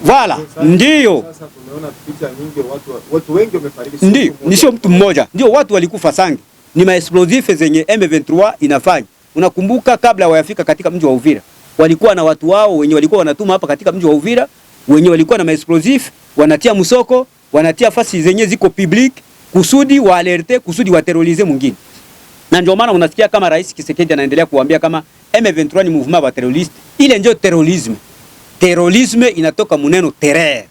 Wala ndio sasa tumeona picha nyingi, watu wengi wamefariki. Ndio ni sio mtu mmoja, ndio watu walikufa sangi, ni maexplosive zenye M23 inafanya. Unakumbuka kabla wayafika katika mji wa Uvira walikuwa na watu wao wenye walikuwa wanatuma hapa katika mji wa Uvira, wenye walikuwa na maexplosive wanatia msoko, wanatia fasi zenye ziko public kusudi wa alerte, kusudi wa terrorize mwingine. Na ndio maana unasikia kama Rais Kisekedi anaendelea kuambia kama M23 ni mouvement wa terrorist. Ile ndio terrorisme. Terrorisme inatoka muneno terreur.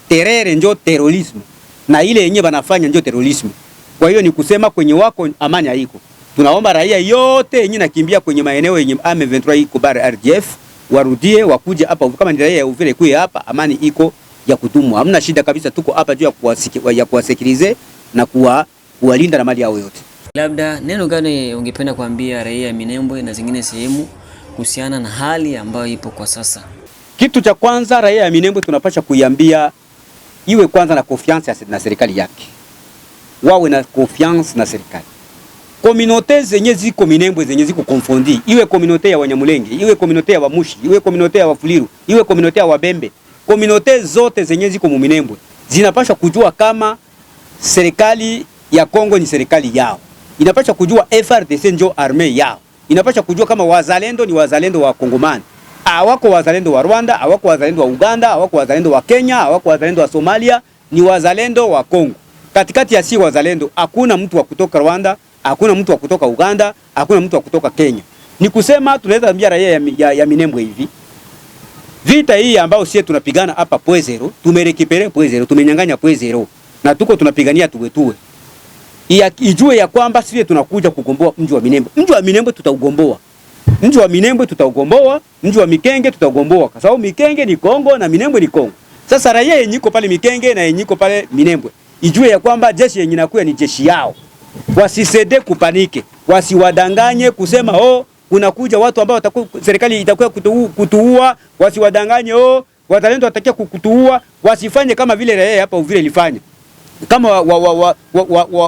Terreur ndio terrorisme. Na ile yenye banafanya ndio terrorisme. Kwa hiyo ni kusema kwenye wako amani haiko. Tunaomba raia yote yenye nakimbia kwenye maeneo yenye M23 iko bar RDF warudie wakuje hapa, kama ni raia ya Uvira ikuye hapa, amani iko ya kudumu. Hamna shida kabisa, tuko hapa juu ya kuwasikilize na kuwalinda na mali yao yote. Labda neno gani ungependa kuambia raia ya Minembwe na zingine sehemu kuhusiana na hali ambayo ipo kwa sasa? Kitu cha kwanza raia ya Minembwe tunapaswa kuiambia iwe kwanza na confiance na serikali yake. Wawe na confiance na serikali. Communauté zenye ziko Minembwe zenye ziko confondi, iwe communauté ya Wanyamulenge, iwe communauté ya Wamushi, iwe communauté ya Wafuliru, iwe communauté ya Wabembe. Communauté zote zenye ziko Minembwe zinapaswa kujua kama serikali ya Kongo ni serikali yao. Inapaswa kujua FRDC ndio armée yao. Inapaswa kujua kama wazalendo ni wazalendo wa Kongomani. Hawako wazalendo wa Rwanda, hawako wazalendo wa Uganda, hawako wazalendo wa Kenya, hawako wazalendo wa Somalia, ni wazalendo wa Kongo. Katikati ya si wazalendo hakuna mtu wa kutoka Rwanda, hakuna mtu wa kutoka Uganda, hakuna mtu wa kutoka Kenya. Ni kusema tunaweza ambia raia ya Minembwe hivi. Vita hii ambayo sisi tunapigana hapa Poezero, tumerekipere Poezero, tumenyang'anya Poezero na tuko tunapigania tuwe. Ijue ya kwamba sisi tunakuja kugomboa mji wa Minembwe. Mji wa Minembwe tutaugomboa. Mji wa Minembwe tutaugomboa, mji wa Mikenge tutaugomboa. Kwa sababu Mikenge ni Kongo na Minembwe ni Kongo. Sasa raia yenye iko pale Mikenge na yenye iko pale Minembwe, ijue ya kwamba jeshi yenye inakuwa ni jeshi yao. Wasisede kupanike, wasiwadanganye kusema kunakuja watu ambao serikali itakuwa kutuua, wasiwadanganye wazalendo watakia kutuua, wasifanye kama vile raia hapa Uvira ilifanya. Kama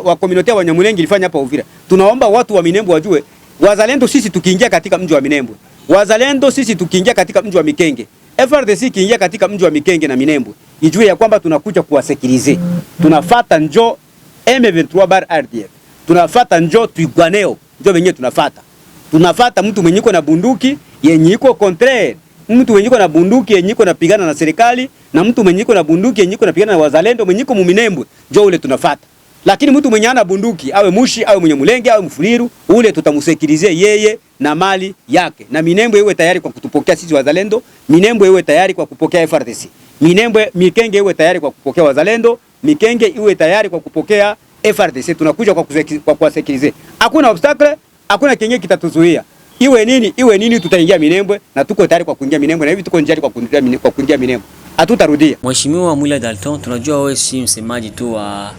wa communauté wa Nyamulenge ilifanya hapa Uvira. Tunaomba watu wa Minembwe wajue wazalendo sisi tukiingia katika mji wa Minembwe, wazalendo sisi tukiingia katika mji wa Mikenge, FRDC kiingia katika mji wa Mikenge na Minembwe, ijue ya kwamba tunakuja kuwasekirize. Tunafuata njo M23 bar RDF. Tunafuata njo Twigwaneo, njo wenyewe tunafuata. Tunafuata mtu mwenye iko na bunduki yenye iko contraire, mtu mwenye iko na bunduki yenye iko napigana na serikali, na mtu mwenye iko na bunduki yenye iko napigana na wazalendo mwenye iko Minembwe, njo ule tunafuata. Lakini mtu mwenye ana bunduki, awe Mushi, awe Mnyamulenge, awe Mfuliru, ule tutamusekirize yeye na mali yake. Na Minembwe iwe tayari kwa kutupokea sisi wazalendo, Minembwe iwe tayari kwa kupokea FRDC. Mikenge iwe tayari kwa kupokea wazalendo, Mikenge iwe tayari kwa kupokea FRDC. Tunakuja kwa kuwasekirize. Hakuna obstacle, hakuna kenye kitatuzuia. Iwe nini tutaingia Minembwe na tuko tayari kwa kuingia Minembwe na hivi tuko njiani kwa kuingia Minembwe. Hatutarudia. Mheshimiwa Mwila Dalton, tunajua wewe si msemaji tu wa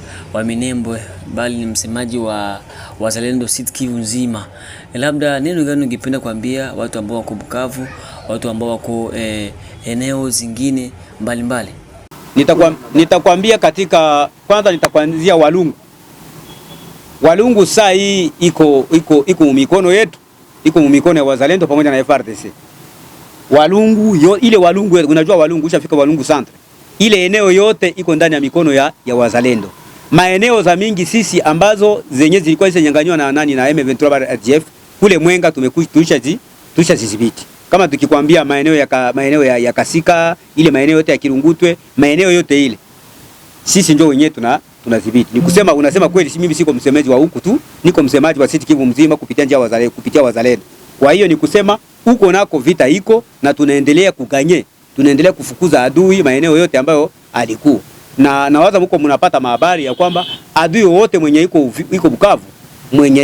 Minembwe bali ni msemaji wa wazalendo Sud Kivu nzima. Labda neno gani ungependa kuambia watu ambao wako Bukavu, watu ambao wako eneo zingine mbalimbali? Nitakwambia kwanza nitakuanzia Walungu. Walungu saa hii iko mikono yetu, iko mikono ya wazalendo pamoja na FRDC. Walungu ile Walungu, unajua Walungu ushafika Walungu centre. Ile eneo yote iko ndani ya mikono ya wazalendo. Maeneo za mingi sisi ambazo zenye zilikuwa zisanyanganywa na M23 RDF kule Mwenga tulisha zidhibiti. Kama tukikwambia maeneo ya Kasika, ile maeneo yote ya Kirungutwe, maeneo yote ile sisi ndio wenyewe tunadhibiti. Ni kusema unasema kweli, mimi siko msemaji wa huku tu, niko msemaji wa Sud Kivu mzima kupitia wazalendo. Kwa hiyo ni kusema huko nako vita iko na tunaendelea kuganye, tunaendelea kufukuza adui maeneo yote ambayo alikuwa. Na nawaza mko mnapata habari ya kwamba adui wote mwenye iko Bukavu, mwenye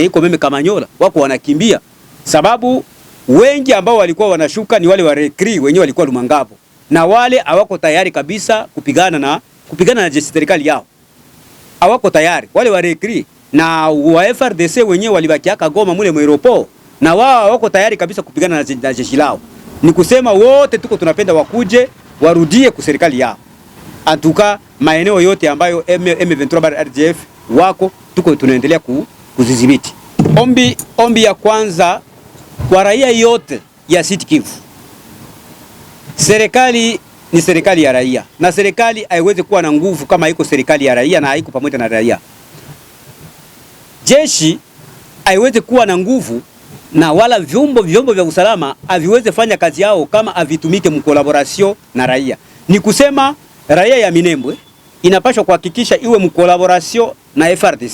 iko meme Kamanyola wako wanakimbia, sababu wengi ambao walikuwa wanashuka ni wale wa recruit wenyewe walikuwa Lumangabo, na wale hawako tayari kabisa kupigana na jeshi serikali yao. Hawako tayari wale wa recruit, na wa FRDC wenyewe walibakiaka Goma mule Mweropo, na wao wako tayari kabisa kupigana na jeshi lao. Ni kusema wote tuko tunapenda wakuje warudie kwa serikali yao. Antuka maeneo yote ambayo M23 RDF wako tuko tunaendelea kuzidhibiti. Ombi ya kwanza kwa raia yote ya Sud Kivu. Serikali ni serikali ya raia, na serikali haiwezi kuwa na nguvu kama haiko serikali ya raia na haiko pamoja na raia. Jeshi haiwezi kuwa na nguvu na wala vyombo vya usalama haviwezi fanya kazi yao kama havitumike mkolaboration na raia. Ni kusema raia ya Minembwe inapaswa kuhakikisha iwe mkolaboration na FARDC,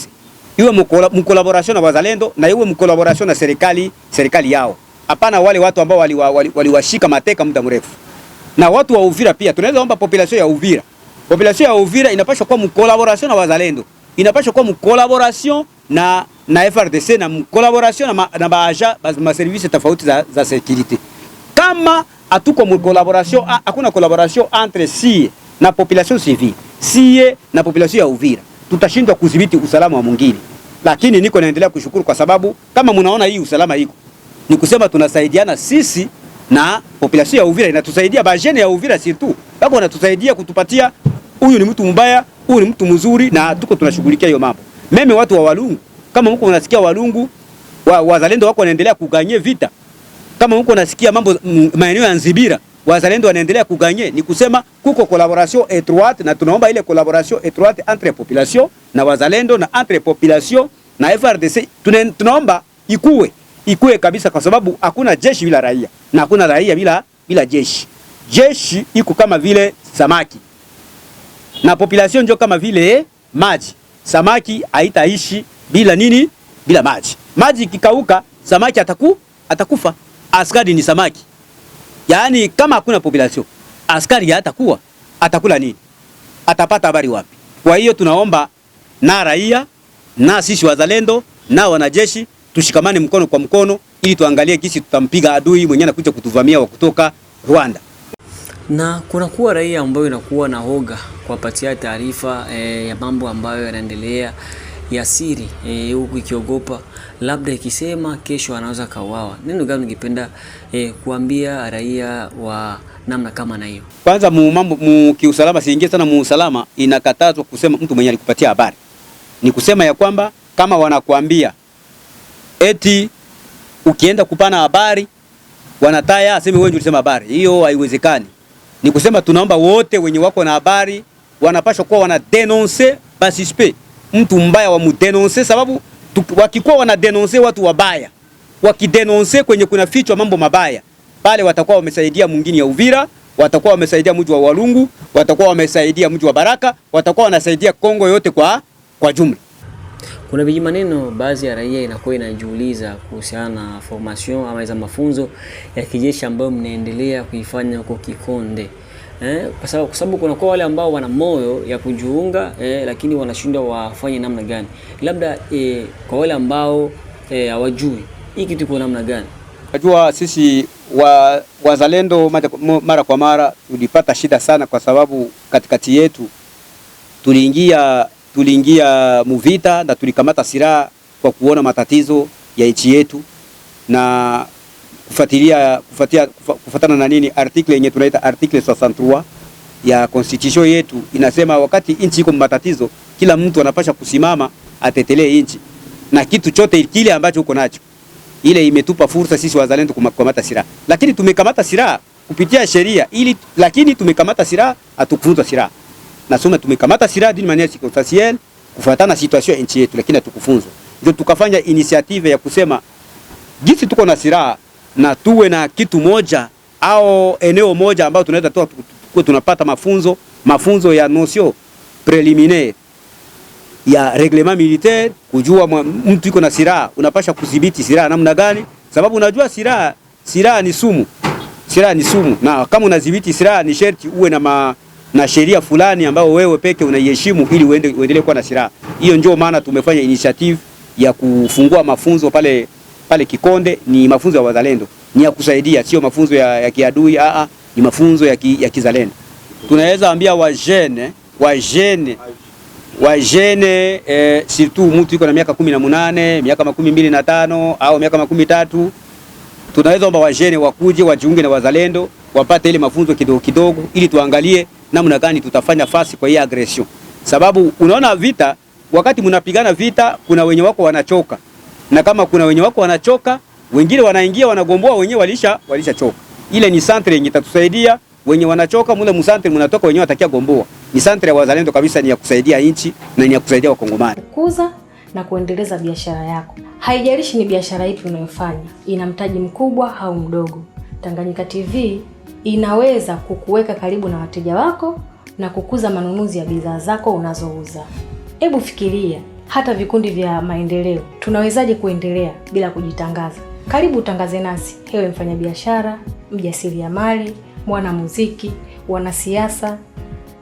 iwe mkolaboration na wazalendo, na iwe mkolaboration na serikali yao. Hapana wale watu ambao waliwashika mateka muda mrefu. Na watu wa Uvira pia tunaweza omba population ya Uvira inapaswa kuwa mkolaboration na wazalendo, inapaswa kuwa mkolaboration na FARDC, na mkolaboration na baaja ma services tofauti za security. Kama hatuko mkolaboration, hakuna collaboration entre sie na population civile, sie na population ya Uvira, tutashindwa kudhibiti usalama wa mwingine. Lakini niko naendelea kushukuru kwa sababu kama mnaona hii usalama iko, ni kusema tunasaidiana sisi na population ya Uvira, inatusaidia bajene ya Uvira surtout. Bako wanatusaidia kutupatia huyu ni mtu mbaya, huyu ni mtu mzuri, na tuko tunashughulikia hiyo mambo. Meme watu wa Walungu, kama mko unasikia Walungu wazalendo wako wanaendelea kuganye vita. Kama mko unasikia mambo maeneo ya Nzibira, wazalendo wanaendelea kuganye, ni kusema kuko collaboration étroite, na tunaomba ile collaboration étroite entre population na wazalendo na entre population na FARDC. Tunaomba ikue kabisa, kwa sababu hakuna jeshi bila raia na hakuna raia bila jeshi. Jeshi iko kama vile samaki na population ndio kama vile maji. Samaki haitaishi bila nini? Bila maji. Maji ikikauka, samaki atakufa. Askari ni samaki. Yaani kama hakuna population, askari atakula nini? Atapata habari wapi? Kwa hiyo tunaomba na raia na sisi wazalendo na wanajeshi tushikamane mkono kwa mkono, ili tuangalie kisi tutampiga adui mwenye anakuja kutuvamia wa kutoka Rwanda. Na kuna kuwa raia ambayo inakuwa na hoga kuwapatia taarifa ya mambo ambayo yanaendelea ya siri, huku ikiogopa labda ikisema kesho anaweza kauawa. Neno gani ungependa kuambia raia wa namna kama na hiyo? Kwanza mambo kiusalama, siingie sana muusalama, inakatazwa kusema mtu mwenye alikupatia habari. Ni kusema ya kwamba kama wanakuambia eti ukienda kupana habari wanataya aseme wewe ndio ulisema habari, hiyo haiwezekani. Ni kusema tunaomba wote wenye wako na habari wanapaswa kuwa wana denoncer ba suspect, mtu mbaya wa mudenoncer, sababu wakikuwa wana denoncer watu wabaya, wakidenoncer kwenye kuna fichwa mambo mabaya, pale watakuwa wamesaidia mwingine ya Uvira, watakuwa wamesaidia mji wa Walungu, watakuwa wamesaidia mji wa Baraka, watakuwa wanasaidia Kongo yote kwa jumla. Kuna viji maneno baadhi ya raia inakuwa inajiuliza kuhusiana na formation ama za mafunzo ya kijeshi ambayo mnaendelea kuifanya huko Kikonde. Kwa sababu kuna kwa wale ambao wana moyo ya kujiunga, lakini wanashindwa wafanye namna gani. Labda kwa wale ambao hawajui hii kitu kwa namna gani. Najua sisi wazalendo mara kwa mara tulipata shida sana, kwa sababu katikati yetu tuliingia muvita na tulikamata silaha kwa kuona matatizo ya nchi yetu, na kufuatana na nini, article yenye tunaita article 63 ya constitution yetu inasema wakati nchi iko matatizo, kila mtu anapasha kusimama atetelee nchi na kitu chote kile ambacho uko nacho. Ile imetupa fursa sisi wazalendo kukamata silaha, lakini tumekamata silaha kupitia sheria lakini tumekamata silaha, hatukufunzwa silaha. Nasema tumekamata silaha d'une manière circonstancielle kufuatana na situation ya nchi yetu, lakini hatukufunzwa. Ndio tukafanya initiative ya kusema jinsi tuko na silaha na tuwe na kitu moja au eneo moja ambao tunaweza tunapata mafunzo ya notion préliminaire ya reglement militaire, kujua mtu yuko na silaha unapasha kudhibiti silaha namna gani, sababu unajua silaha ni sumu. Silaha ni sumu, na kama unadhibiti silaha ni sharti uwe na sheria fulani ambayo wewe peke unaiheshimu ili uendelee kuwa na silaha. Hiyo ndio maana tumefanya initiative ya kufungua mafunzo pale Kikonde. Ni mafunzo ya wazalendo, ni ya kusaidia, sio mafunzo ya kiadui, ni mafunzo ya kizalendo. Tunaweza ambia wajene surtout mtu yuko na miaka 18, miaka 25 au miaka 13, tunaweza omba wajene wakuje wajiunge na wazalendo, wapate ile mafunzo kidogo kidogo, ili tuangalie namna gani tutafanya fasi kwa hii aggression. Sababu unaona vita, wakati mnapigana vita, kuna wenye wako wanachoka, na kama kuna wenye wako wanachoka, wengine wanaingia wanagomboa wenyewe walishachoka. Ile ni centre yenye itatusaidia wenye wanachoka mule msantre mnatoka wenyewe watakia gomboa. Ni santre ya wazalendo kabisa, ni ya kusaidia nchi na ni ya kusaidia wakongomani. Kukuza na kuendeleza biashara yako. Haijalishi ni biashara ipi unayofanya, ina mtaji mkubwa au mdogo. Tanganyika TV inaweza kukuweka karibu na wateja wako na kukuza manunuzi ya bidhaa zako unazouza. Hebu fikiria, hata vikundi vya maendeleo tunawezaje kuendelea bila kujitangaza? Karibu utangaze nasi, ewe mfanyabiashara, mjasiriamali, mwanamuziki, wanasiasa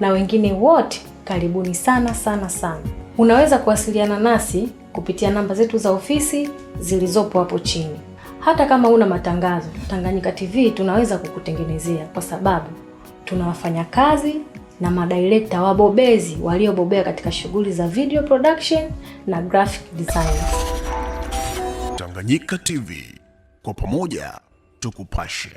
na wengine wote, karibuni sana sana sana. Unaweza kuwasiliana nasi kupitia namba zetu za ofisi zilizopo hapo chini. Hata kama una matangazo, Tanganyika TV tunaweza kukutengenezea, kwa sababu tuna wafanyakazi na madirekta wabobezi waliobobea katika shughuli za video production na graphic design. Tanganyika TV, kwa pamoja tukupashe.